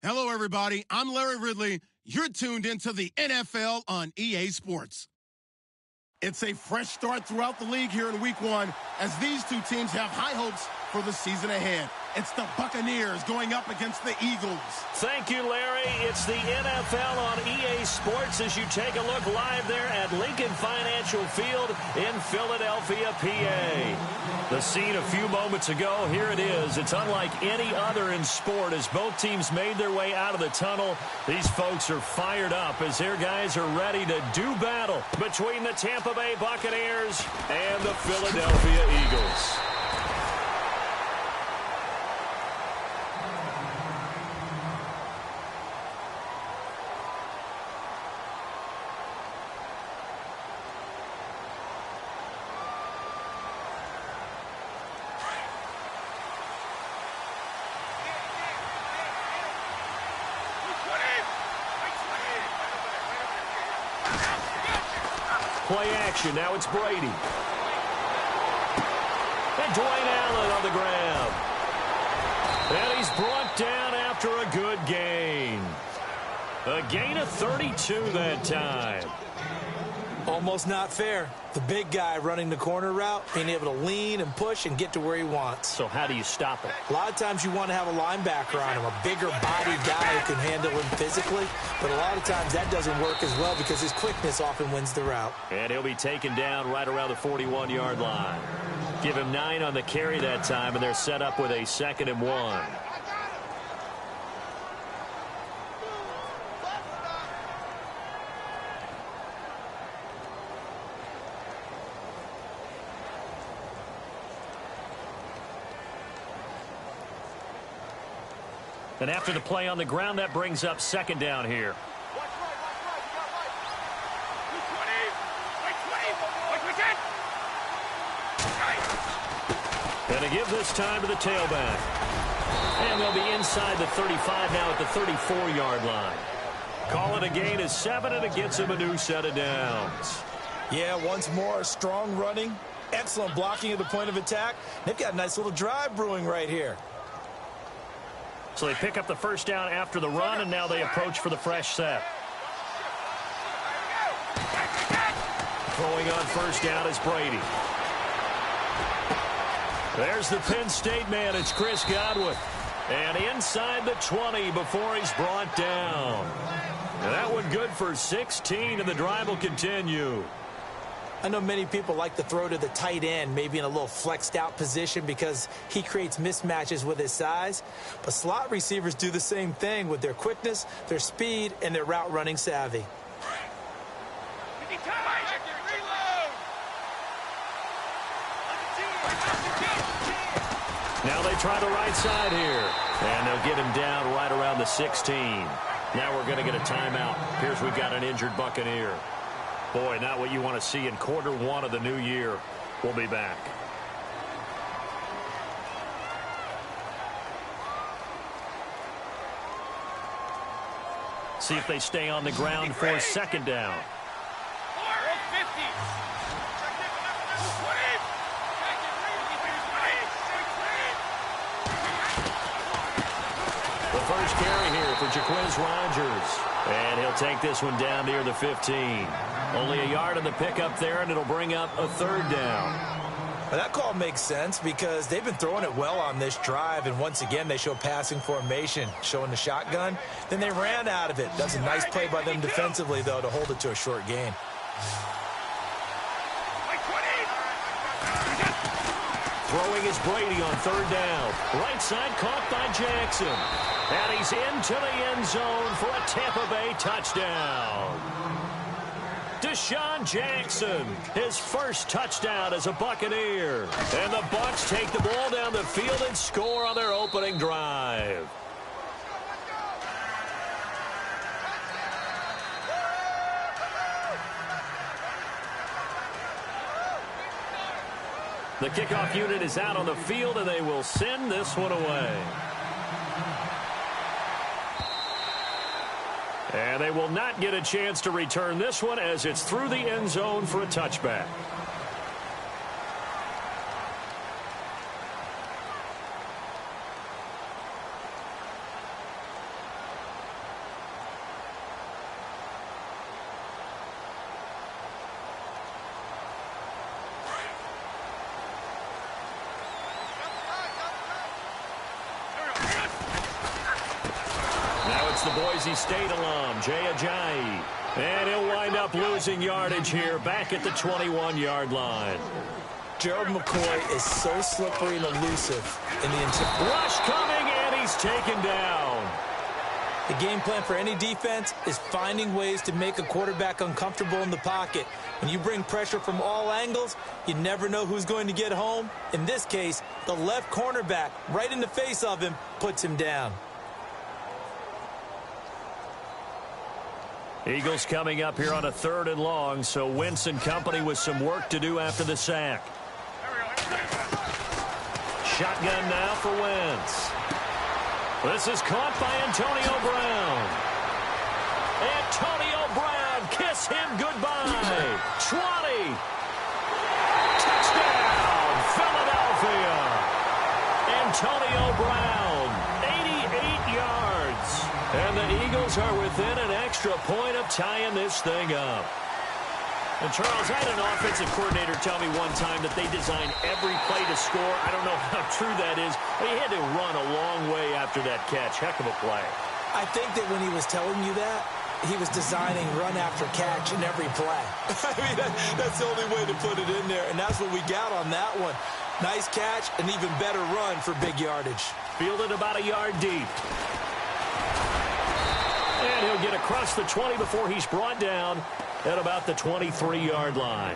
Hello, everybody. I'm Larry Ridley. You're tuned into the NFL on EA Sports. It's a fresh start throughout the league here in Week 1 as these two teams have high hopes for the season ahead. It's the Buccaneers going up against the Eagles. Thank you, Larry. It's the NFL on EA Sports as you take a look live there at Lincoln Financial Field in Philadelphia, PA. The scene a few moments ago, here it is. It's unlike any other in sport as both teams made their way out of the tunnel. These folks are fired up as their guys are ready to do battle between the Tampa Bay Buccaneers and the Philadelphia Eagles. Play action. Now it's Brady. And Dwayne Allen on the grab. And he's brought down after a good gain. A gain of 32 that time. Almost not fair. The big guy running the corner route, being able to lean and push and get to where he wants. So how do you stop it? A lot of times you want to have a linebacker on him, a bigger body guy who can handle him physically. But a lot of times that doesn't work as well because his quickness often wins the route. And he'll be taken down right around the 41-yard line. Give him 9 on the carry that time, and they're set up with a 2nd and 1. And after the play on the ground, that brings up 2nd down here. And to give this time to the tailback. And they'll be inside the 35 now at the 34-yard line. Call it a gain of 7, and it gets him a new set of downs. Yeah, once more, strong running, excellent blocking at the point of attack. They've got a nice little drive brewing right here. So they pick up the first down after the run, and now they approach for the fresh set. Throwing on first down is Brady. There's the Penn State man. It's Chris Godwin. And inside the 20 before he's brought down. And that one good for 16, and the drive will continue. I know many people like to throw to the tight end, maybe in a little flexed out position because he creates mismatches with his size. But slot receivers do the same thing with their quickness, their speed, and their route running savvy. Now they try the right side here. And they'll get him down right around the 16. Now we're going to get a timeout. Here's we've got an injured Buccaneer. Boy, not what you want to see in quarter 1 of the new year. We'll be back. See if they stay on the ground for 2nd down. The first carry here for Jaquez Rogers. And he'll take this one down near the 15. Only a yard on the pickup there, and it'll bring up a 3rd down. Well, that call makes sense because they've been throwing it well on this drive, and once again they show passing formation, showing the shotgun. Then they ran out of it. That's a nice play by them defensively, though, to hold it to a short gain. Throwing is Brady on 3rd down. Right side caught by Jackson. And he's into the end zone for a Tampa Bay touchdown. Deshaun Jackson, his first touchdown as a Buccaneer. And the Bucs take the ball down the field and score on their opening drive. The kickoff unit is out on the field, and they will send this one away. And they will not get a chance to return this one as it's through the end zone for a touchback. It's the Boise State alum, Jay Ajayi. And he'll wind up losing yardage here back at the 21-yard line. Gerald McCoy is so slippery and elusive in the interior. Rush coming, and he's taken down. The game plan for any defense is finding ways to make a quarterback uncomfortable in the pocket. When you bring pressure from all angles, you never know who's going to get home. In this case, the left cornerback, right in the face of him, puts him down. Eagles coming up here on a 3rd and long, so Wentz and company with some work to do after the sack. Shotgun now for Wentz. This is caught by Antonio Brown. Antonio Brown, kiss him goodbye. 20. Touchdown, Philadelphia. Antonio Brown, 88 yards. And the Eagles are within an extra point of tying this thing up. And, Charles, I had an offensive coordinator tell me one time that they design every play to score. I don't know how true that is, but he had to run a long way after that catch. Heck of a play. I think that when he was telling you that, he was designing run after catch in every play. I mean, that's the only way to put it in there, and that's what we got on that one. Nice catch, an even better run for big yardage. Fielded about a yard deep. And he'll get across the 20 before he's brought down at about the 23-yard line.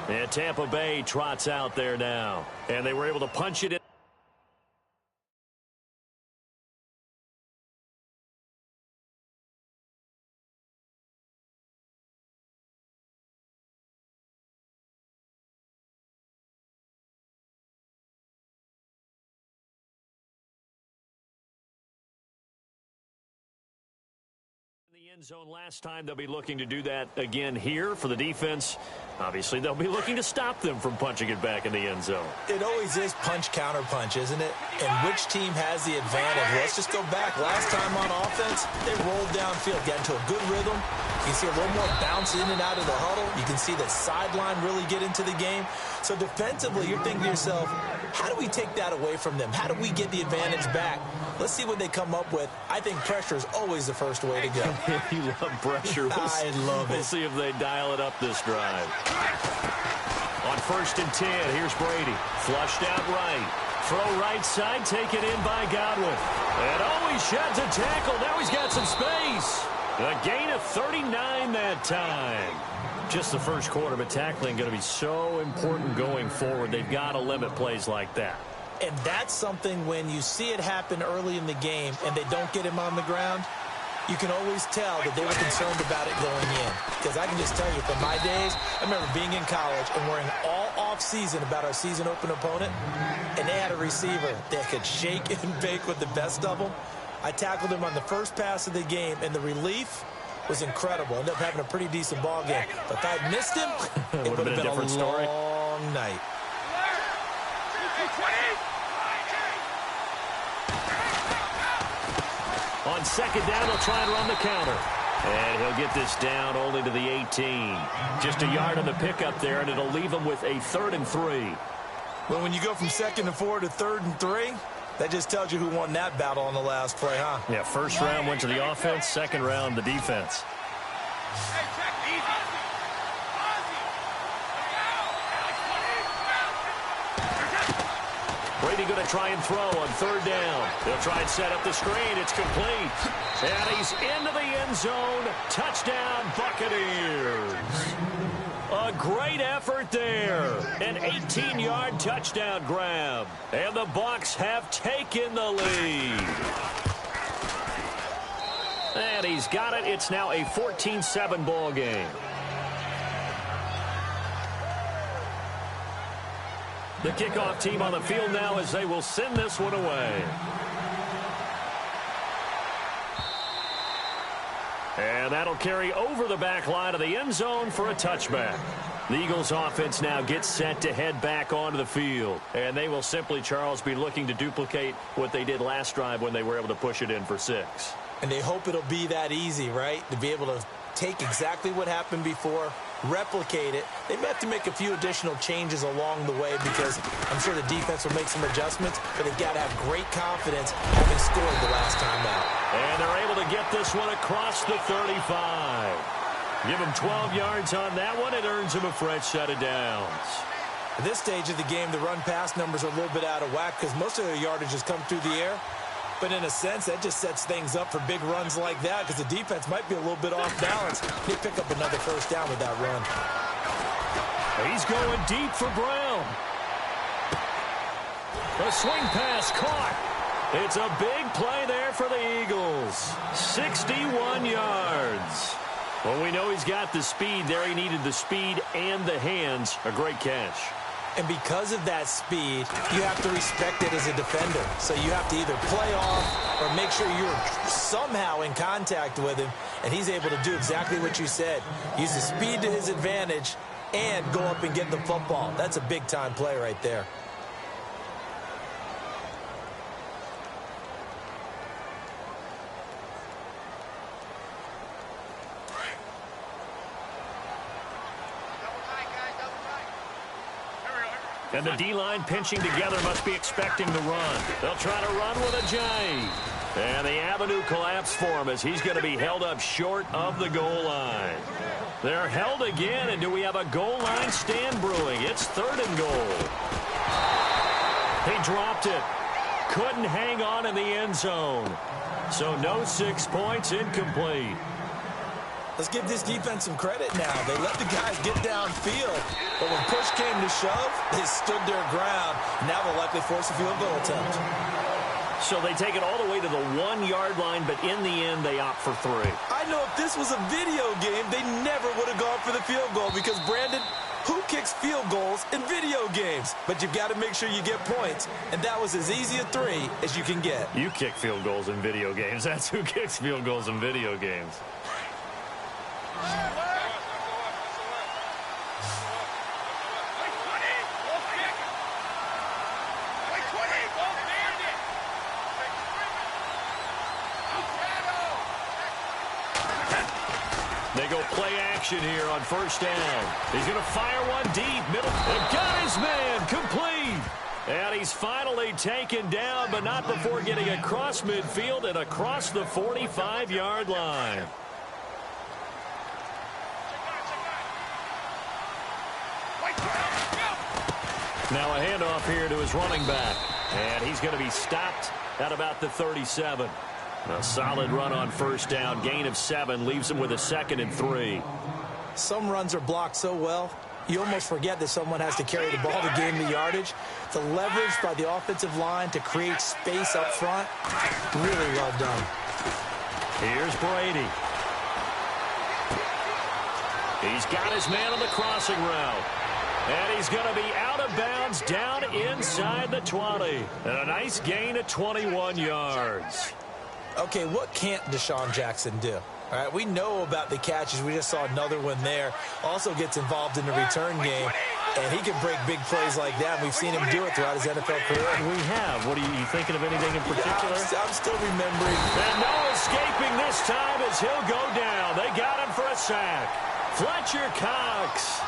And Tampa Bay trots out there now. And they were able to punch it in. End zone last time. They'll be looking to do that again here for the defense. Obviously, they'll be looking to stop them from punching it back in the end zone. It always is punch-counter-punch, isn't it? And which team has the advantage? Let's just go back. Last time on offense, they rolled downfield, got into a good rhythm. You can see a little more bounce in and out of the huddle. You can see the sideline really get into the game. So defensively, you're thinking to yourself, how do we take that away from them? How do we get the advantage back? Let's see what they come up with. I think pressure is always the first way to go. You love pressure. I love it. We'll see if they dial it up this drive. On 1st and 10, here's Brady. Flushed out right. Throw right side, taken in by Godwin. And he sheds a tackle. Now he's got some space. A gain of 39 that time. Just the first quarter, but tackling going to be so important going forward. They've got to limit plays like that. And that's something when you see it happen early in the game and they don't get him on the ground, you can always tell that they were concerned about it going in. Because I can just tell you, from my days, I remember being in college and worrying all off-season about our season-open opponent, and they had a receiver that could shake and bake with the best of them. I tackled him on the first pass of the game, and the relief was incredible. Ended up having a pretty decent ball game. But if I'd missed him, it would have been a long night. On 2nd down, they'll try and run the counter. And he'll get this down only to the 18. Just a yard on the pickup there, and it'll leave him with a 3rd and 3. Well, when you go from 2nd and 4 to 3rd and 3, that just tells you who won that battle on the last play, huh? Yeah, first round went to the offense, second round the defense. Brady going to try and throw on 3rd down. They'll try and set up the screen. It's complete. And he's into the end zone. Touchdown, Buccaneers. A great effort there. An 18-yard touchdown grab. And the Bucs have taken the lead. And he's got it. It's now a 14-7 ball game. The kickoff team on the field now as they will send this one away. And that'll carry over the back line of the end zone for a touchback. The Eagles offense now gets set to head back onto the field. And they will simply, Charles, be looking to duplicate what they did last drive when they were able to push it in for 6. And they hope it'll be that easy, right? To be able to take exactly what happened before, replicate it. They may have to make a few additional changes along the way because I'm sure the defense will make some adjustments, but they've got to have great confidence having scored the last time out. And they're able to get this one across the 35. Give him 12 yards on that one. It earns him a fresh set of downs. At this stage of the game, the run-pass numbers are a little bit out of whack because most of their yardage has come through the air. But in a sense, that just sets things up for big runs like that because the defense might be a little bit off balance. They pick up another first down with that run. He's going deep for Brown. The swing pass caught. It's a big play there for the Eagles. 61 yards. Well, we know he's got the speed there. He needed the speed and the hands. A great catch. And because of that speed, you have to respect it as a defender. So you have to either play off or make sure you're somehow in contact with him. And he's able to do exactly what you said. Use the speed to his advantage and go up and get the football. That's a big-time play right there. And the D-line pinching together must be expecting the run. They'll try to run with a J. And the avenue collapsed for him as he's going to be held up short of the goal line. They're held again, and do we have a goal line stand brewing? It's 3rd and goal. He dropped it. Couldn't hang on in the end zone. So no 6 points, incomplete. Let's give this defense some credit now. They let the guys get downfield, but when push came to shove, they stood their ground. Now they'll likely force a field goal attempt. So they take it all the way to the 1-yard line, but in the end, they opt for 3. I know if this was a video game, they never would have gone for the field goal because, Brandon, who kicks field goals in video games? But you've got to make sure you get points, and that was as easy a 3 as you can get. You kick field goals in video games. That's who kicks field goals in video games. They go play action here on 1st down. He's going to fire one deep. Middle. And got his man. Complete. And he's finally taken down, but not before getting across midfield and across the 45-yard line. Now a handoff here to his running back. And he's going to be stopped at about the 37. A solid run on 1st down. Gain of 7 leaves him with a 2nd and 3. Some runs are blocked so well, you almost forget that someone has to carry the ball to gain the yardage. The leverage by the offensive line to create space up front, really well done. Here's Brady. He's got his man on the crossing route. And he's going to be out of bounds down inside the 20. And a nice gain of 21 yards. Okay, what can't Deshaun Jackson do? All right, we know about the catches. We just saw another one there. Also gets involved in the return game, and he can break big plays like that. We've seen him do it throughout his NFL career. We have. What are you thinking of anything in particular? Yeah, I'm still remembering. And no escaping this time as he'll go down. They got him for a sack. Fletcher Cox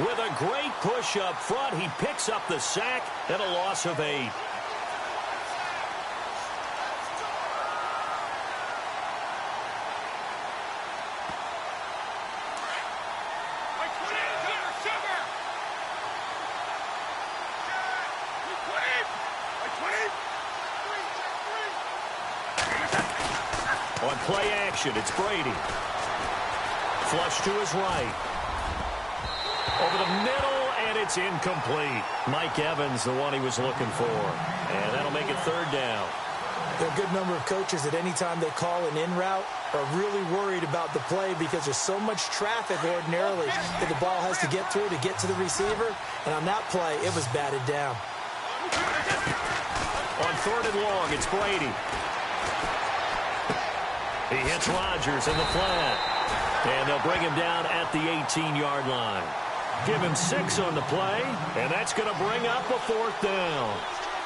with a great push up front. He picks up the sack and a loss of 8. On play action, it's Brady. Flush to his right. Over the middle, and it's incomplete. Mike Evans, the one he was looking for. And that'll make it 3rd down. There are a good number of coaches that any time they call an in route are really worried about the play because there's so much traffic ordinarily that the ball has to get through to get to the receiver. And on that play, it was batted down. On 3rd and long, it's Brady. He hits Rodgers in the flat. And they'll bring him down at the 18-yard line. Give him 6 on the play, and that's going to bring up a 4th down.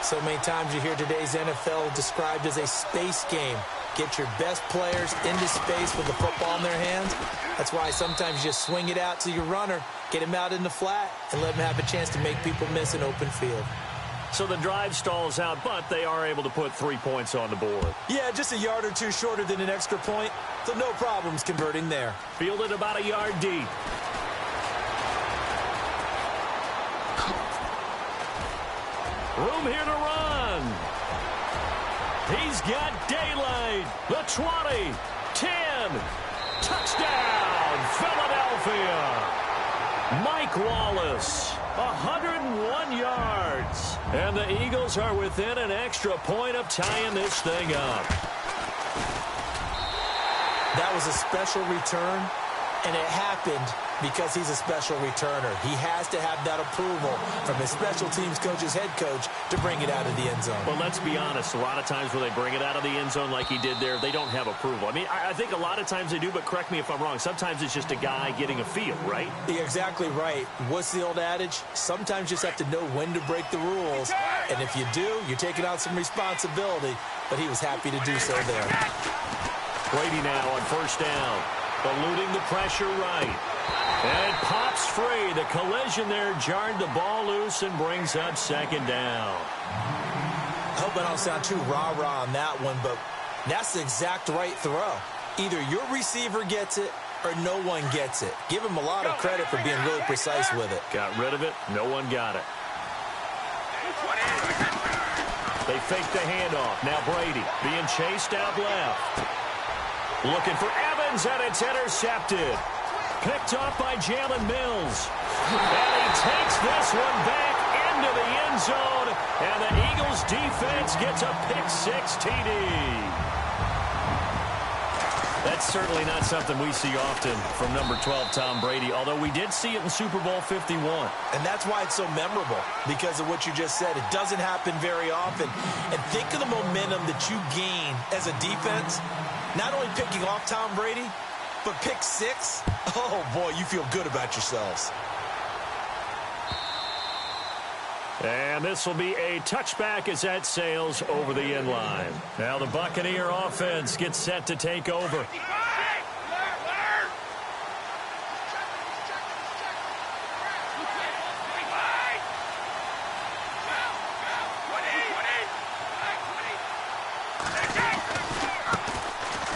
So many times you hear today's NFL described as a space game. Get your best players into space with the football in their hands. That's why sometimes you just swing it out to your runner, get him out in the flat, and let him have a chance to make people miss an open field. So the drive stalls out, but they are able to put 3 points on the board. Yeah, just a yard or two shorter than an extra point, so no problems converting there. Fielded about a yard deep. Room here to run. He's got daylight. The 20, 10, touchdown, Philadelphia. Mike Wallace, 101 yards. And the Eagles are within an extra point of tying this thing up. That was a special return, and it happened because he's a special returner. He has to have that approval from his special teams coach's head coach to bring it out of the end zone. Well, let's be honest. A lot of times when they bring it out of the end zone like he did there, they don't have approval. I mean, I think a lot of times they do, but correct me if I'm wrong. Sometimes it's just a guy getting a feel, right? You're exactly right. What's the old adage? Sometimes you just have to know when to break the rules. And if you do, you're taking on some responsibility. But he was happy to do so there. Brady now on first down. Eluding the pressure right. And it pops free. The collision there jarred the ball loose and brings up second down. I hope I don't sound too rah-rah on that one, but that's the exact right throw. Either your receiver gets it or no one gets it. Give him a lot of credit for being really precise with it. Got rid of it. No one got it. They fake the handoff. Now Brady being chased out left. Looking for Evans, and it's intercepted. Picked off by Jalen Mills. And he takes this one back into the end zone. And the Eagles defense gets a pick-6 TD. That's certainly not something we see often from number 12, Tom Brady, although we did see it in Super Bowl 51. And that's why it's so memorable, because of what you just said. It doesn't happen very often. And think of the momentum that you gain as a defense, not only picking off Tom Brady, but pick 6. Oh, boy, you feel good about yourselves. And this will be a touchback as that sails over the end line. Now the Buccaneer offense gets set to take over.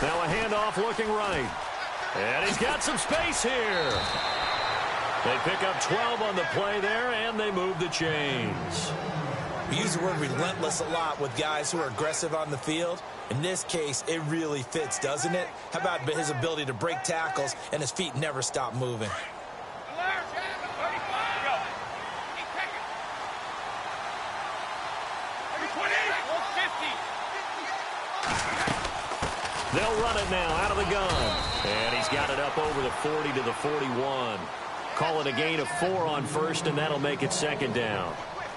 Now a handoff looking right. And he's got some space here. They pick up 12 on the play there, and they move the chains. We use the word relentless a lot with guys who are aggressive on the field. In this case, it really fits, doesn't it? How about his ability to break tackles and his feet never stop moving? They'll run it now out of the gun. And he's got it up over the 40 to the 41. Call it a gain of 4 on first, and that'll make it second down.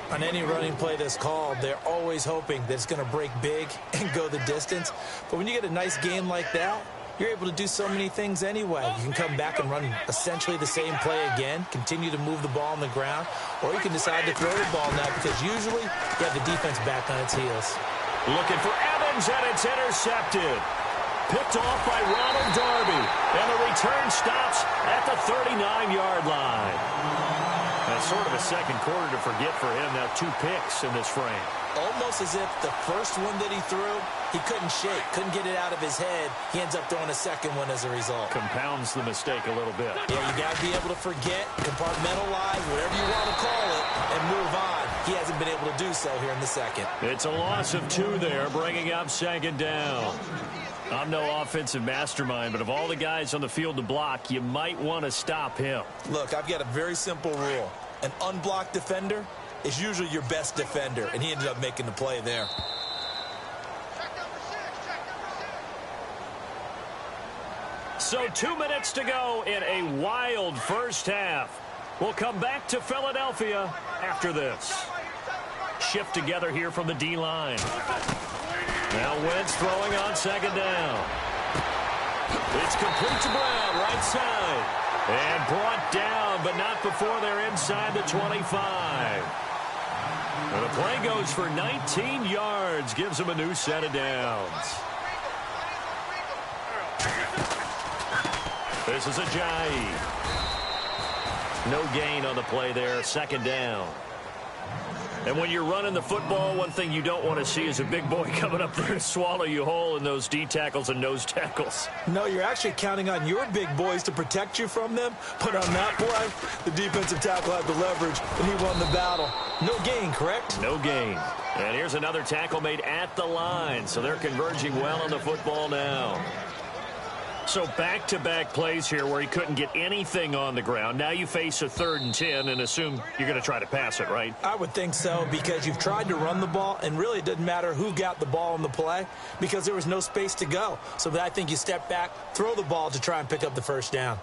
On any running play that's called, they're always hoping that it's going to break big and go the distance. But when you get a nice game like that, you're able to do so many things anyway. You can come back and run essentially the same play again, continue to move the ball on the ground, or you can decide to throw the ball now because usually you have the defense back on its heels. Looking for Evans, and it's intercepted. Picked off by Ronald Darby, and the return stops at the 39-yard line. That's sort of a second quarter to forget for him. Now 2 picks in this frame. Almost as if the first one that he threw, he couldn't shake, couldn't get it out of his head. He ends up throwing a second one as a result. Compounds the mistake a little bit. Yeah, you got to be able to forget, compartmentalize, whatever you want to call it, and move on. He hasn't been able to do so here in the second. It's a loss of 2 there, bringing up second down. I'm no offensive mastermind, but of all the guys on the field to block, you might want to stop him. Look, I've got a very simple rule. An unblocked defender is usually your best defender, and he ended up making the play there. So 2 minutes to go in a wild first half. We'll come back to Philadelphia after this. Shift together here from the D-line. Now Wentz throwing on second down. It's complete to Brown, right side. And brought down, but not before they're inside the 25. And the play goes for 19 yards, gives him a new set of downs. This is Ajayi. No gain on the play there, second down. And when you're running the football, one thing you don't want to see is a big boy coming up there to swallow you whole in those D tackles and nose tackles. No, you're actually counting on your big boys to protect you from them. But on that play, the defensive tackle had the leverage, and he won the battle. No gain, correct? No gain. And here's another tackle made at the line, so they're converging well on the football now. So back-to-back plays here where he couldn't get anything on the ground. Now you face a 3rd and 10 and assume you're going to try to pass it, right? I would think so, because you've tried to run the ball, and really it didn't matter who got the ball in the play because there was no space to go. So I think you step back, throw the ball to try and pick up the first down.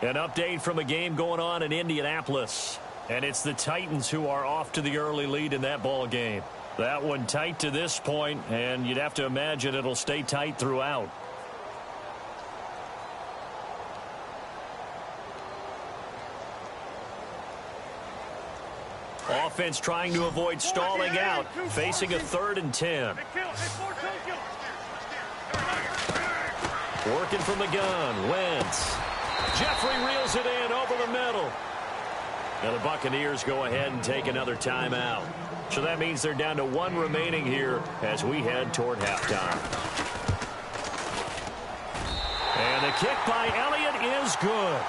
An update from a game going on in Indianapolis. And it's the Titans who are off to the early lead in that ball game. That one tight to this point, and you'd have to imagine it'll stay tight throughout. Offense trying to avoid stalling out, facing a 3rd and 10. Working from the gun, Wentz. Jeffrey reels it in over the middle. Now the Buccaneers go ahead and take another timeout. So that means they're down to 1 remaining here as we head toward halftime. And the kick by Elliott is good.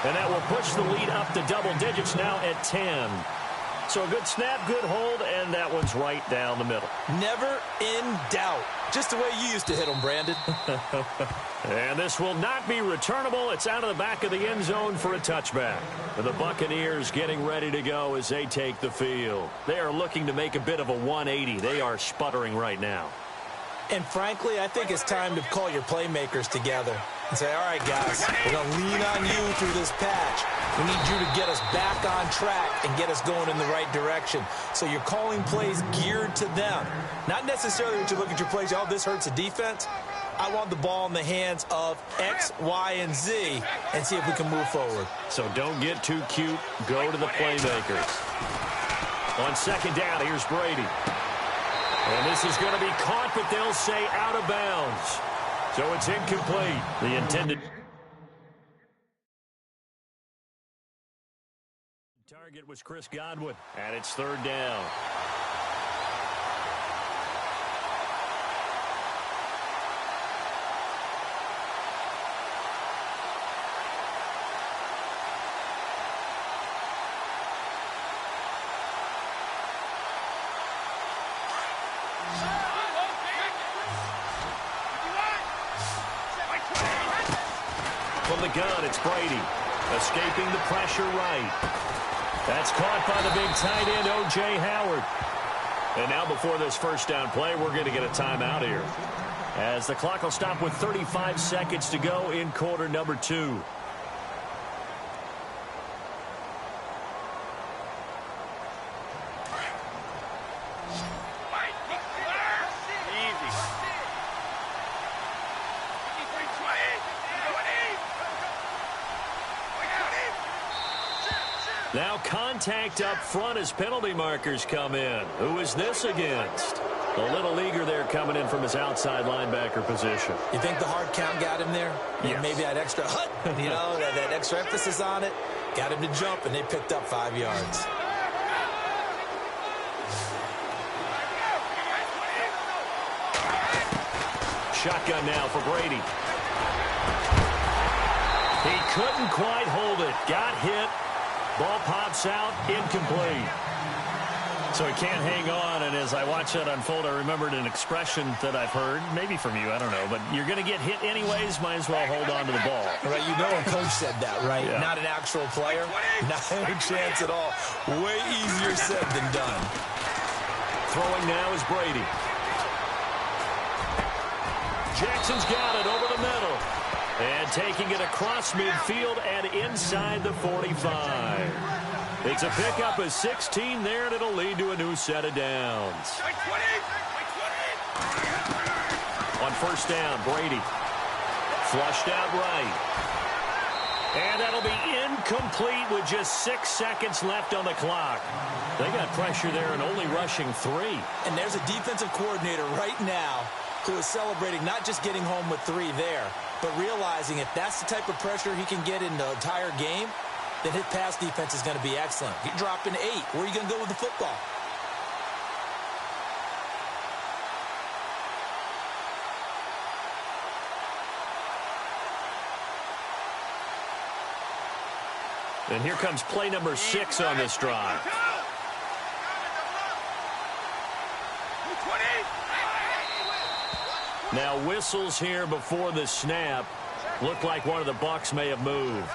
And that will push the lead up to double digits now at 10. So a good snap, good hold, and that one's right down the middle. Never in doubt. Just the way you used to hit them, Brandon. And this will not be returnable. It's out of the back of the end zone for a touchback. And the Buccaneers getting ready to go as they take the field. They are looking to make a bit of a 180. They are sputtering right now. And frankly, I think it's time to call your playmakers together and say, all right, guys, we're going to lean on you through this patch. We need you to get us back on track and get us going in the right direction. So you're calling plays geared to them. Not necessarily that you look at your plays, oh, this hurts the defense. I want the ball in the hands of X, Y, and Z and see if we can move forward. So don't get too cute. Go to the playmakers. On second down, here's Brady. And this is going to be caught, but they'll say out of bounds. So it's incomplete. The intended target was Chris Godwin, and it's 3rd down. From the gun, it's Brady. Escaping the pressure right. That's caught by the big tight end, O.J. Howard. And now before this first down play, we're going to get a timeout here, as the clock will stop with 35 seconds to go in quarter number 2. Now contact up front as penalty markers come in. Who is this against? The little leaguer there coming in from his outside linebacker position. You think the hard count got him there? Yes. Maybe that extra that extra emphasis on it got him to jump, and they picked up 5 yards. Shotgun now for Brady. He couldn't quite hold it. Got hit. Ball pops out, incomplete. So he can't hang on, and as I watch that unfold, I remembered an expression that I've heard, maybe from you, I don't know, but you're going to get hit anyways, might as well hold on to the ball. Right, you know a coach said that, right? Yeah. Not an actual player, not a chance at all. Way easier said than done. Throwing now is Brady. Jackson's got it over the middle. And taking it across midfield and inside the 45. It's a pickup of 16 there, and it'll lead to a new set of downs. On first down, Brady. Flushed out right. And that'll be incomplete with just 6 seconds left on the clock. They got pressure there and only rushing 3. And there's a defensive coordinator right now who is celebrating not just getting home with 3 there, but realizing if that's the type of pressure he can get in the entire game, then his pass defense is going to be excellent. Get dropped in 8. Where are you going to go with the football? And here comes play number 6 on this drive. Now whistles here before the snap. Looked like one of the Bucs may have moved.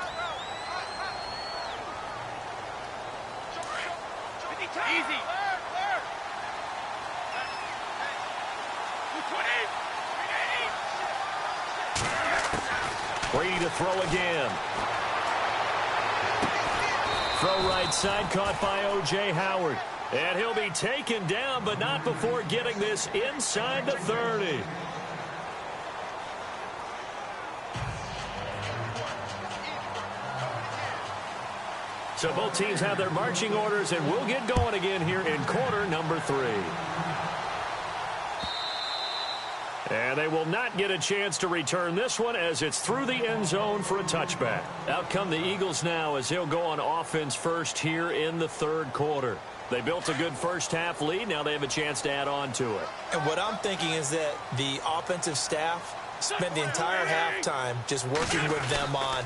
Easy. Brady to throw again. Throw right side, caught by O.J. Howard. And he'll be taken down, but not before getting this inside the 30. So both teams have their marching orders, and we'll get going again here in quarter number 3. And they will not get a chance to return this one as it's through the end zone for a touchback. Out come the Eagles now as they'll go on offense first here in the 3rd quarter. They built a good first-half lead. Now they have a chance to add on to it. And what I'm thinking is that the offensive staff spent the entire halftime just working with them on,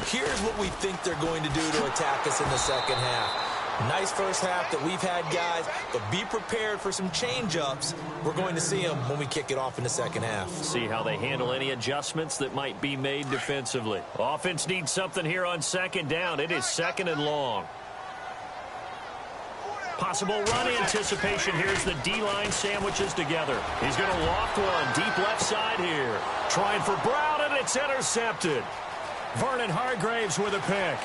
here's what we think they're going to do to attack us in the second half. Nice first half that we've had, guys, but be prepared for some change-ups. We're going to see them when we kick it off in the second half. See how they handle any adjustments that might be made defensively. Offense needs something here on 2nd down. It is 2nd and long. Possible run anticipation. Here's the D-line sandwiches together. He's going to loft one deep left side here. Trying for Brown, and it's intercepted. Vernon Hargraves with a pick.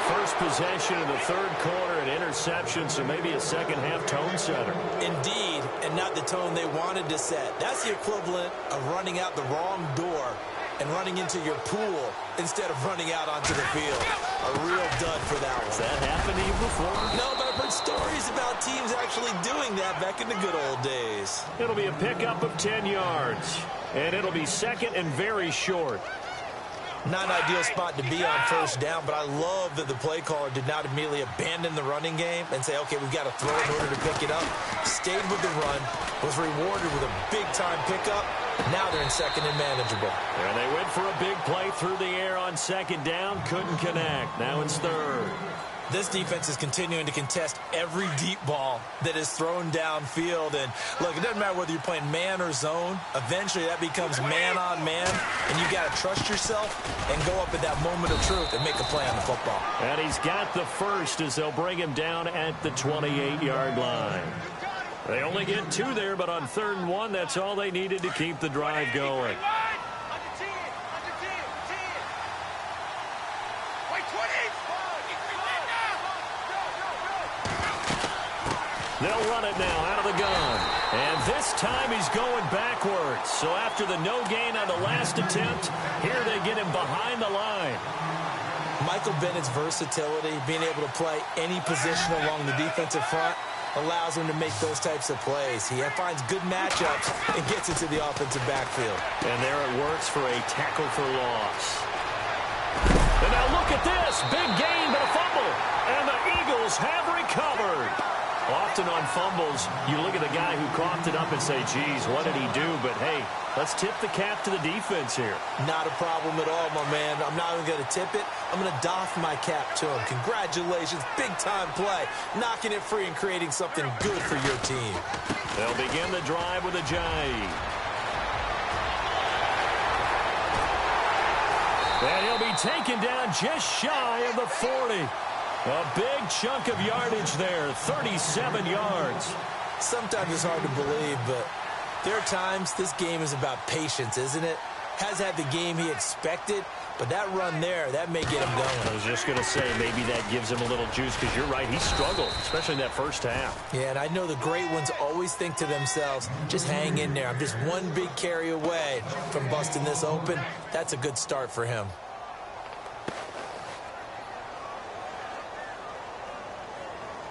First possession in the 3rd quarter, an interception, so maybe a second-half tone setter. Indeed, and not the tone they wanted to set. That's the equivalent of running out the wrong door and running into your pool instead of running out onto the field. A real dud for that one. Has that happened to you before? No, but I've heard stories about teams actually doing that back in the good old days. It'll be a pickup of 10 yards, and it'll be 2nd and very short. Not an ideal spot to be on 1st down, but I love that the play caller did not immediately abandon the running game and say, okay, we've got to throw in order to pick it up. Stayed with the run, was rewarded with a big-time pickup. Now they're in 2nd and manageable. And they went for a big play through the air on 2nd down, couldn't connect. Now it's 3rd. This defense is continuing to contest every deep ball that is thrown downfield. And, look, it doesn't matter whether you're playing man or zone. Eventually, that becomes man-on-man, and you got to trust yourself and go up at that moment of truth and make a play on the football. And he's got the first as they'll bring him down at the 28-yard line. They only get 2 there, but on 3rd and 1, that's all they needed to keep the drive going. They'll run it now out of the gun. And this time he's going backwards. So after the no gain on the last attempt, here they get him behind the line. Michael Bennett's versatility, being able to play any position along the defensive front, allows him to make those types of plays. He finds good matchups and gets into the offensive backfield. And there it works for a tackle for loss. And now look at this. Big gain, but a fumble. And the Eagles have recovered. Often on fumbles, you look at the guy who coughed it up and say, geez, what did he do? But, hey, let's tip the cap to the defense here. Not a problem at all, my man. I'm not even going to tip it. I'm going to doff my cap to him. Congratulations. Big-time play. Knocking it free and creating something good for your team. They'll begin the drive with a Ajayi. And he'll be taken down just shy of the 40. A big chunk of yardage there, 37 yards. Sometimes it's hard to believe, but there are times this game is about patience, isn't it? has had the game he expected, but that run there, that may get him going. I was just going to say, maybe that gives him a little juice, because you're right, he struggled, especially in that first half. Yeah, and I know the great ones always think to themselves, just hang in there. I'm just one big carry away from busting this open. That's a good start for him.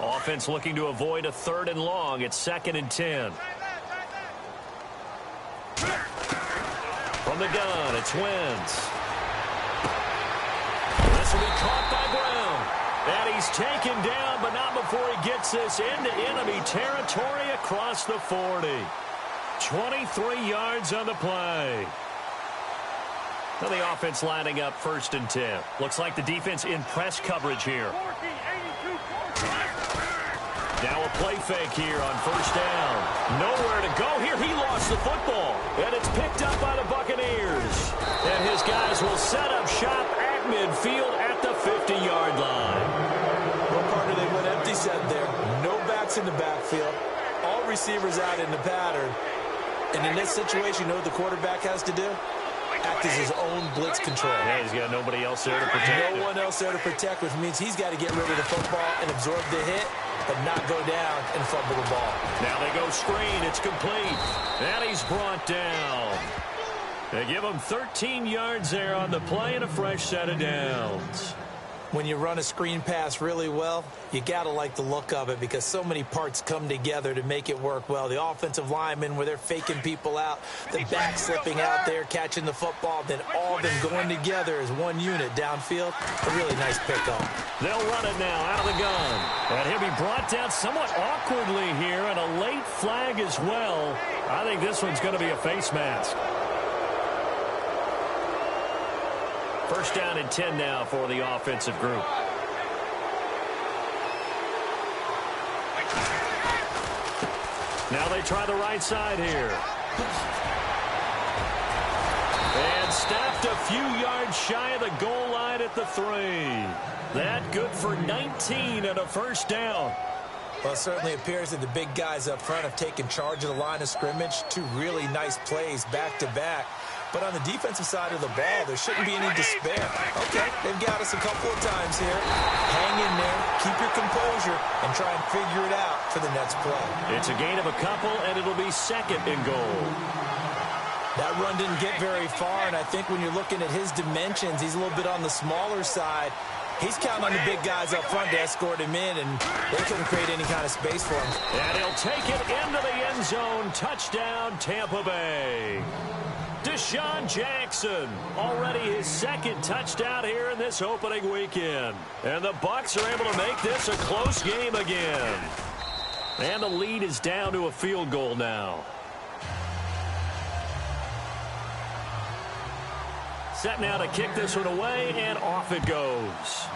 Offense looking to avoid a 3rd and long. It's 2nd and 10. From the gun, it's Wentz. This will be caught by Brown. And he's taken down, but not before he gets this into enemy territory across the 40. 23 yards on the play. Now the offense lining up 1st and 10. Looks like the defense in press coverage here. Now a play fake here on 1st down. Nowhere to go here. He lost the football. And it's picked up by the Buccaneers. And his guys will set up shop at midfield at the 50-yard line. Well, partner, they went empty set there. No backs in the backfield. All receivers out in the pattern. And in this situation, you know what the quarterback has to do? Act as his own blitz control. Yeah, he's got nobody else there to protect. No one else there to protect, which means he's got to get rid of the football and absorb the hit, but not go down and fumble the ball. Now they go screen. It's complete. And he's brought down. They give him 13 yards there on the play and a fresh set of downs. When you run a screen pass really well, you got to like the look of it because so many parts come together to make it work well. The offensive linemen, where they're faking people out, the back slipping out there, catching the football, then all of them going together as one unit downfield. A really nice pickup. They'll run it now out of the gun. And he'll be brought down somewhat awkwardly here, and a late flag as well. I think this one's going to be a face mask. 1st down and 10 now for the offensive group. Now they try the right side here. And stopped a few yards shy of the goal line at the 3. That good for 19 and a 1st down. Well, it certainly appears that the big guys up front have taken charge of the line of scrimmage. 2 really nice plays back-to-back. But on the defensive side of the ball, there shouldn't be any despair. Okay, they've got us a couple of times here. Hang in there, keep your composure, and try and figure it out for the next play. It's a gain of a couple, and it'll be 2nd and goal. That run didn't get very far, and I think when you're looking at his dimensions, he's a little bit on the smaller side. He's counting on the big guys up front to escort him in, and they couldn't create any kind of space for him. And he'll take it into the end zone. Touchdown, Tampa Bay. Deshaun Jackson, already his 2nd touchdown here in this opening weekend. And the Bucs are able to make this a close game again. And the lead is down to a field goal now. Set now to kick this one away, and off it goes.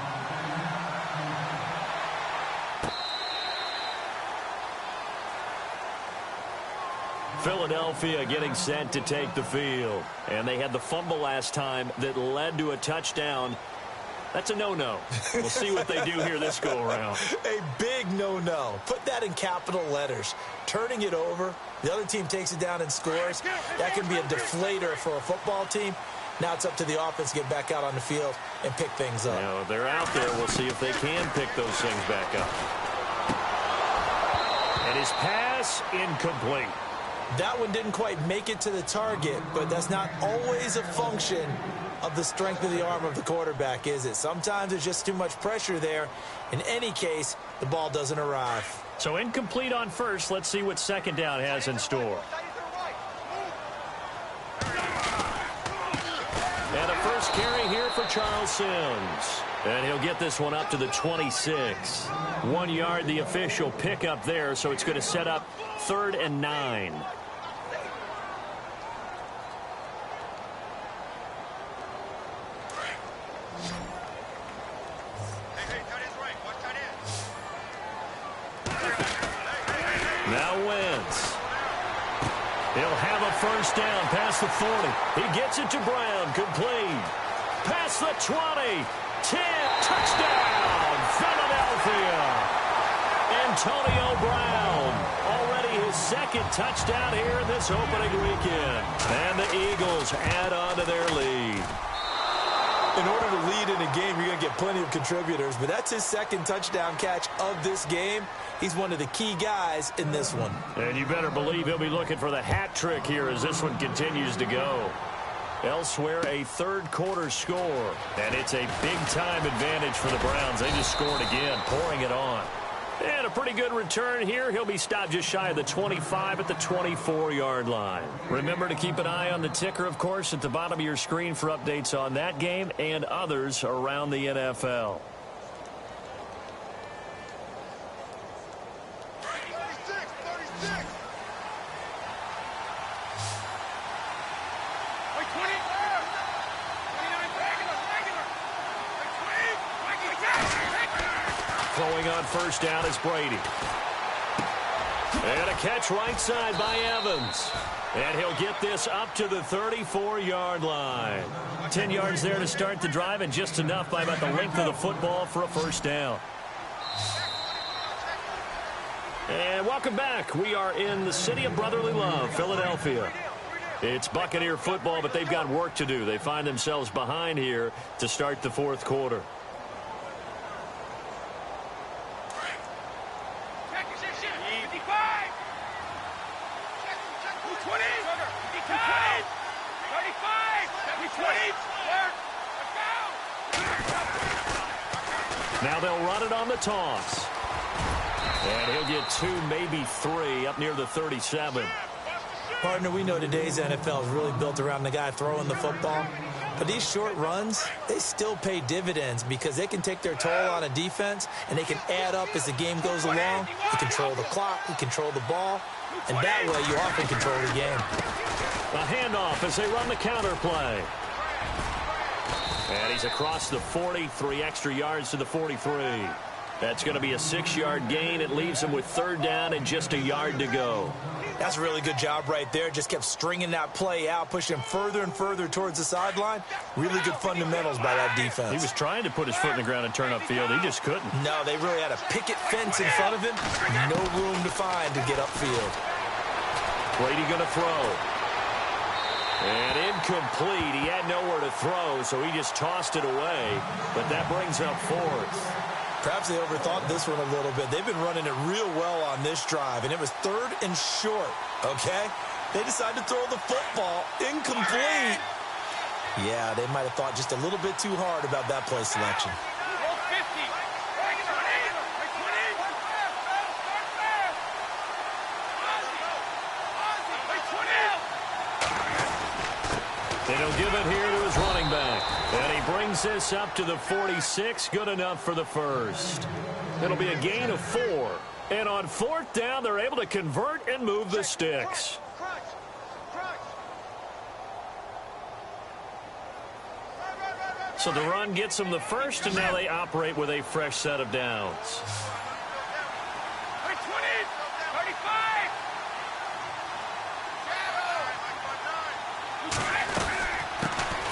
Philadelphia getting set to take the field. And they had the fumble last time that led to a touchdown. That's a no-no. We'll see what they do here this go-around. A big no-no. Put that in capital letters. Turning it over, the other team takes it down and scores. That can be a deflator for a football team. Now it's up to the offense to get back out on the field and pick things up. Now, they're out there. We'll see if they can pick those things back up. And his pass incomplete. That one didn't quite make it to the target, but that's not always a function of the strength of the arm of the quarterback, is it? Sometimes there's just too much pressure there. In any case, the ball doesn't arrive. So incomplete on 1st. Let's see what 2nd down has in store. And a 1st carry here for Charles Sims. And he'll get this one up to the 26. 1 yard, the official pickup there, so it's going to set up 3rd and 9. Now Wentz. He'll have a 1st down past the 40. He gets it to Brown, complete. Past the 20. 10, touchdown, Philadelphia. Antonio Brown, already his second touchdown here in this opening weekend. And the Eagles add on to their lead. In order to lead in a game, you're going to get plenty of contributors, but that's his second touchdown catch of this game. He's one of the key guys in this one. And you better believe he'll be looking for the hat trick here as this one continues to go. Elsewhere, a third-quarter score, and it's a big-time advantage for the Browns. They just scored again, pouring it on. And a pretty good return here. He'll be stopped just shy of the 25 at the 24-yard line. Remember to keep an eye on the ticker, of course, at the bottom of your screen for updates on that game and others around the NFL. Throwing on first down is Brady. And a catch right side by Evans. And he'll get this up to the 34-yard line. 10 yards there to start the drive, and just enough by about the length of the football for a first down. And welcome back. We are in the city of brotherly love, Philadelphia. It's Buccaneer football, but they've got work to do. They find themselves behind here to start the fourth quarter. Now they'll run it on the toss. And he'll get 2, maybe 3, up near the 37. Partner, we know today's NFL is really built around the guy throwing the football. But these short runs, they still pay dividends because they can take their toll on a defense, and they can add up as the game goes along. You control the clock, you control the ball, and that way you often control the game. A handoff as they run the counter play. And he's across the 40, 3 extra yards to the 43. That's going to be a 6-yard gain. It leaves him with third down and just a yard to go. That's a really good job right there. Just kept stringing that play out, pushing him further and further towards the sideline. Really good fundamentals by that defense. He was trying to put his foot in the ground and turn upfield. He just couldn't. No, they really had a picket fence in front of him. No room to find to get upfield. Brady going to throw. And incomplete. He had nowhere to throw, so he just tossed it away. But that brings up fourth. Perhaps they overthought this one a little bit. They've been running it real well on this drive, and it was 3rd and short, okay? They decided to throw the football incomplete. Yeah, they might have thought just a little bit too hard about that play selection. They don't give it here to his running back. And he brings this up to the 46. Good enough for the first. It'll be a gain of 4. And on 4th down, they're able to convert and move the sticks. So the run gets them the first, and now they operate with a fresh set of downs.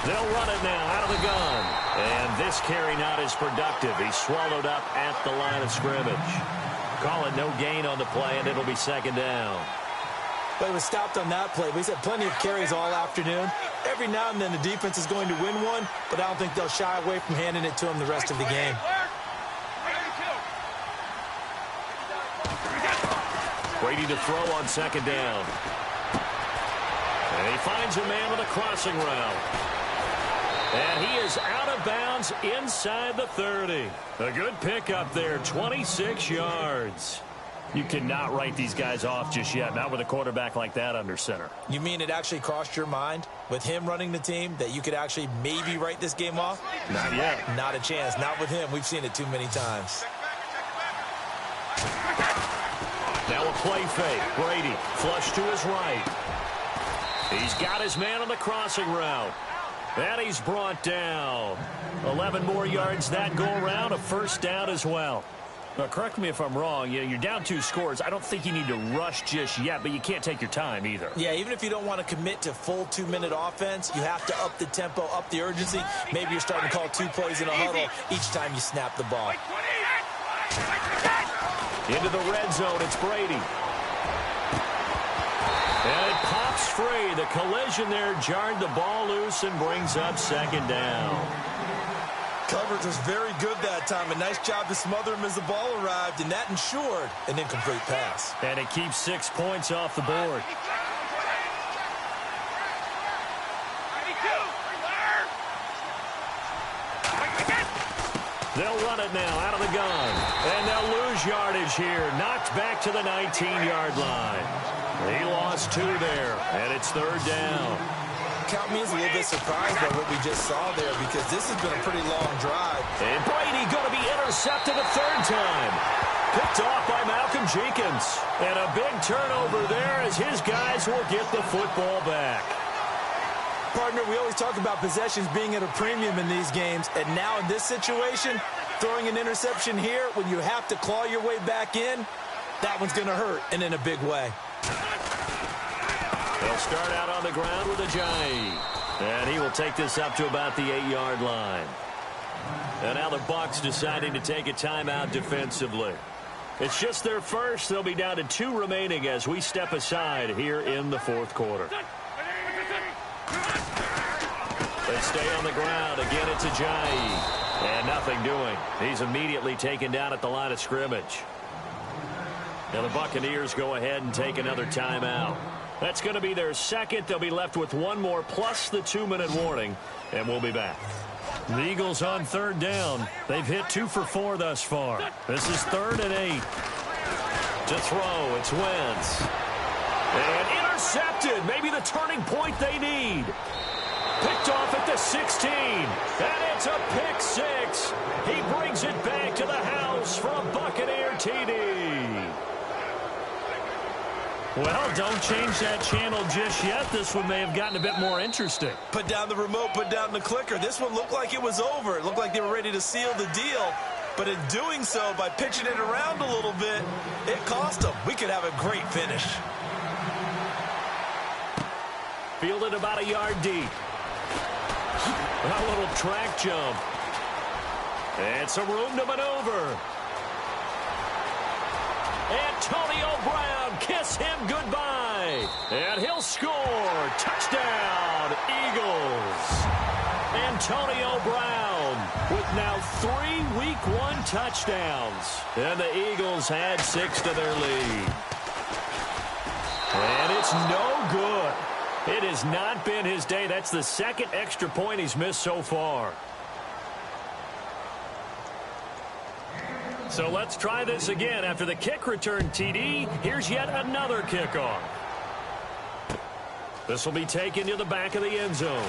They'll run it now out of the gun. And this carry not as productive. He's swallowed up at the line of scrimmage. Call it no gain on the play, and it'll be second down. But it was stopped on that play. He's had plenty of carries all afternoon. Every now and then the defense is going to win one, but I don't think they'll shy away from handing it to him the rest of the game. Brady to throw on second down. And he finds a man with a crossing route. And he is out of bounds inside the 30. A good pickup there, 26 yards. You cannot write these guys off just yet, not with a quarterback like that under center. You mean it actually crossed your mind with him running the team that you could actually maybe write this game off? Not yet. Not a chance. Not with him. We've seen it too many times. Now a play fake. Brady flush to his right. He's got his man on the crossing route. And he's brought down. 11 more yards that go around. A first down as well. Now, correct me if I'm wrong. You're down 2 scores. I don't think you need to rush just yet, but you can't take your time either. Yeah, even if you don't want to commit to full 2-minute offense, you have to up the tempo, up the urgency. Maybe you're starting to call 2 plays in a huddle each time you snap the ball. Into the red zone, it's Brady. And it pops free. The collision there jarred the ball loose and brings up second down. Coverage was very good that time. A nice job to smother him as the ball arrived, and that ensured an incomplete pass. And it keeps 6 points off the board. They'll run it now out of the gun. And they'll lose yardage here. Knocked back to the 19-yard line. He lost 2 there, and it's third down. Count me as a little bit surprised by what we just saw there, because this has been a pretty long drive. And Brady going to be intercepted a third time. Picked off by Malcolm Jenkins. And a big turnover there as his guys will get the football back. Partner, we always talk about possessions being at a premium in these games, and now in this situation, throwing an interception here when you have to claw your way back in, that one's going to hurt, and in a big way. They'll start out on the ground with Ajayi. And he will take this up to about the 8-yard line. And now the Bucs deciding to take a timeout defensively. It's just their first. They'll be down to 2 remaining as we step aside here in the fourth quarter. They stay on the ground. Again, it's Ajayi. And nothing doing. He's immediately taken down at the line of scrimmage. Now the Buccaneers go ahead and take another timeout. That's going to be their second. They'll be left with 1 more plus the 2-minute warning, and we'll be back. The Eagles on third down. They've hit 2 for 4 thus far. This is 3rd and 8. To throw, it's Wentz. And intercepted. Maybe the turning point they need. Picked off at the 16. And it's a pick 6. He brings it back to the house for a Buccaneer TD. Well, don't change that channel just yet. This one may have gotten a bit more interesting. Put down the remote, put down the clicker. This one looked like it was over. It looked like they were ready to seal the deal. But in doing so, by pitching it around a little bit, it cost them. We could have a great finish. Fielded about a yard deep. A little track jump. And some room to maneuver. Antonio Brown, kiss him goodbye. And he'll score. Touchdown, Eagles. Antonio Brown with now 3 Week 1 touchdowns. And the Eagles had 6 to their lead. And it's no good. It has not been his day. That's the 2nd extra point he's missed so far. So let's try this again. After the kick return TD, here's yet another kickoff. This will be taken to the back of the end zone.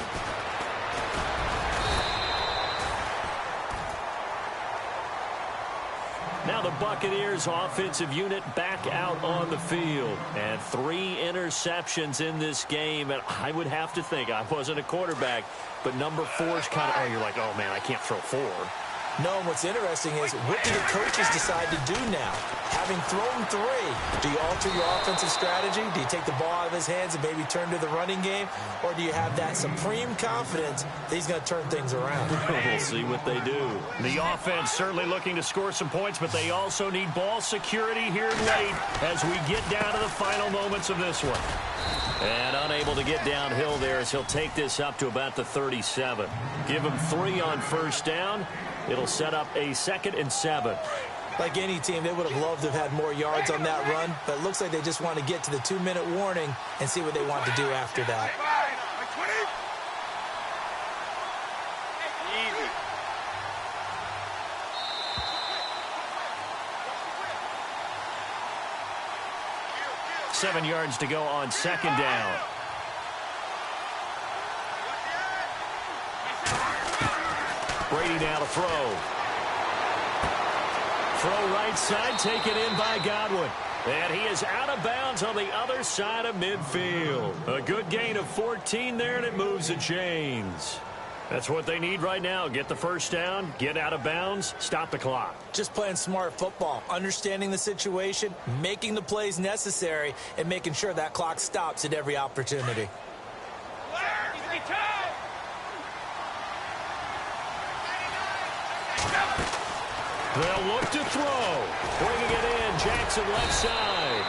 Now the Buccaneers offensive unit back out on the field. And 3 interceptions in this game. And I would have to think, I wasn't a quarterback, but number 4 is kind of, oh, you're like, oh, man, I can't throw 4. No, and what's interesting is, what do the coaches decide to do now? Having thrown 3, do you alter your offensive strategy? Do you take the ball out of his hands and maybe turn to the running game? Or do you have that supreme confidence that he's going to turn things around? We'll see what they do. The offense certainly looking to score some points, but they also need ball security here late as we get down to the final moments of this one. And unable to get downhill there as he'll take this up to about the 37. Give him 3 on first down. It'll set up a 2nd and 7. Like any team, they would have loved to have had more yards on that run, but it looks like they just want to get to the 2-minute warning and see what they want to do after that. Easy. 7 yards to go on 2nd down. Brady now to throw. Throw right side, taken in by Godwin. And he is out of bounds on the other side of midfield. A good gain of 14 there, and it moves the chains. That's what they need right now. Get the first down, get out of bounds, stop the clock. Just playing smart football, understanding the situation, making the plays necessary, and making sure that clock stops at every opportunity. They'll look to throw. Bringing it in, Jackson left side.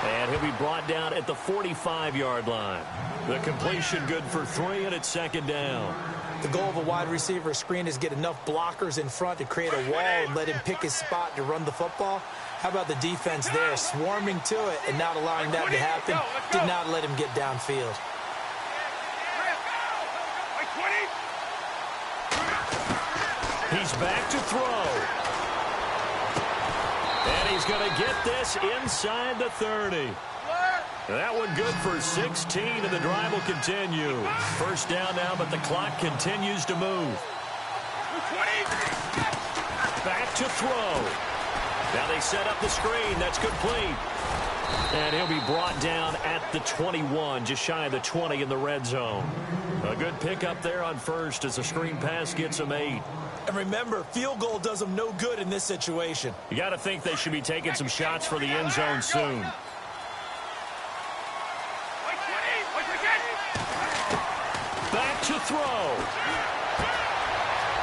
And he'll be brought down at the 45-yard line. The completion good for 3, and it's second down. The goal of a wide receiver screen is get enough blockers in front to create a wall and let him pick his spot to run the football. How about the defense there, swarming to it and not allowing that to happen? Did not let him get downfield. He's back to throw. And he's going to get this inside the 30. That one good for 16, and the drive will continue. First down now, but the clock continues to move. Back to throw. Now they set up the screen. That's complete. And he'll be brought down at the 21, just shy of the 20 in the red zone. A good pickup there on first as the screen pass gets him 8. And remember, field goal does them no good in this situation. You got to think they should be taking some shots for the end zone soon. Back to throw.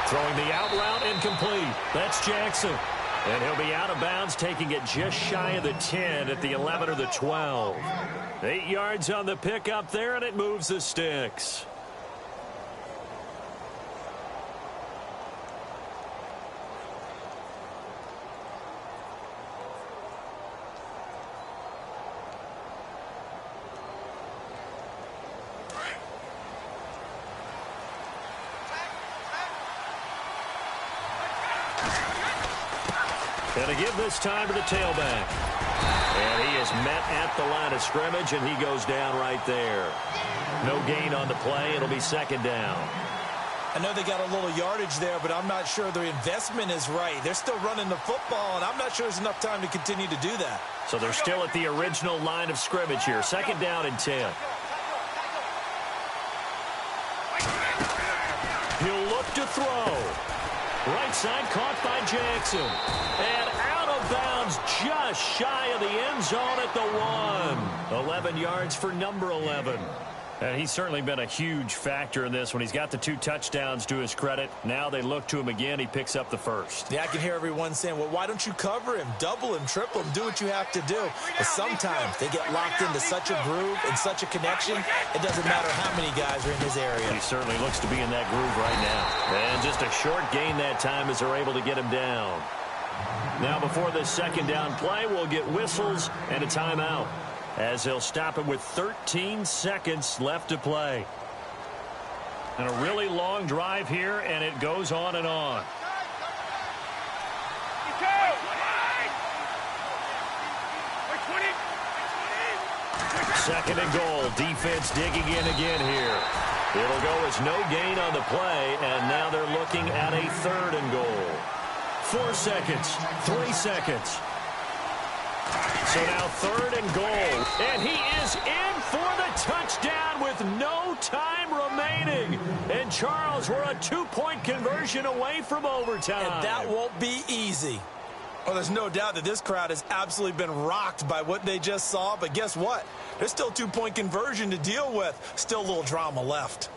Throwing the out route incomplete. That's Jackson. And he'll be out of bounds, taking it just shy of the 10 at the 11 or the 12. 8 yards on the pickup there, and it moves the sticks. And to give this time to the tailback. And he is met at the line of scrimmage, and he goes down right there. No gain on the play. It'll be second down. I know they got a little yardage there, but I'm not sure their investment is right. They're still running the football, and I'm not sure there's enough time to continue to do that. So they're still at the original line of scrimmage here. Second down and 10. He'll look to throw. Right side caught by Jackson. And out of bounds just shy of the end zone at the 1. 11 yards for number 11. And he's certainly been a huge factor in this when he's got the 2 touchdowns to his credit. Now they look to him again. He picks up the first. Yeah, I can hear everyone saying, well, why don't you cover him, double him, triple him, do what you have to do. But sometimes they get locked into such a groove and such a connection, it doesn't matter how many guys are in his area. He certainly looks to be in that groove right now. And just a short gain that time as they're able to get him down. Now before this second down play, we'll get whistles and a timeout, as they'll stop him with 13 seconds left to play. And a really long drive here, and it goes on and on. Second and goal. Defense digging in again here. It'll go as no gain on the play, and now they're looking at a third and goal. 4 seconds. 3 seconds. So now third and goal. And he is in for the touchdown with no time remaining. And Charles, we're a 2-point conversion away from overtime. And that won't be easy. Well, there's no doubt that this crowd has absolutely been rocked by what they just saw. But guess what? There's still 2-point conversion to deal with. Still a little drama left.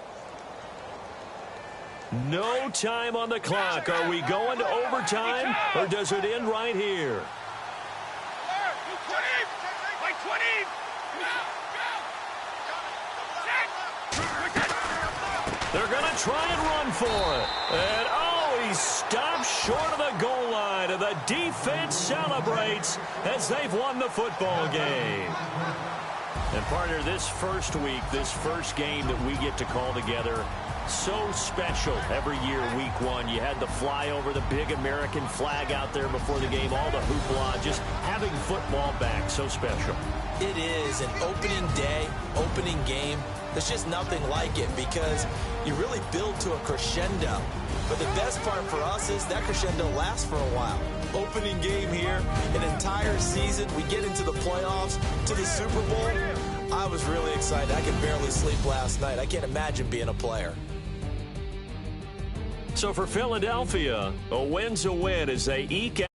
No time on the clock. Are we going to overtime, or does it end right here? They're going to try and run for it. And, oh, he stopped short of the goal line. And the defense celebrates as they've won the football game. And, partner, this first week, this first game that we get to call together, so special every year, week 1. You had the flyover, the big American flag out there before the game, all the hoopla, just having football back, so special. It is an opening day, opening game. There's just nothing like it because you really build to a crescendo. But the best part for us is that crescendo lasts for a while. Opening game here, an entire season, we get into the playoffs, to the Super Bowl. I was really excited. I could barely sleep last night. I can't imagine being a player. So for Philadelphia, a win's a win as they eke out.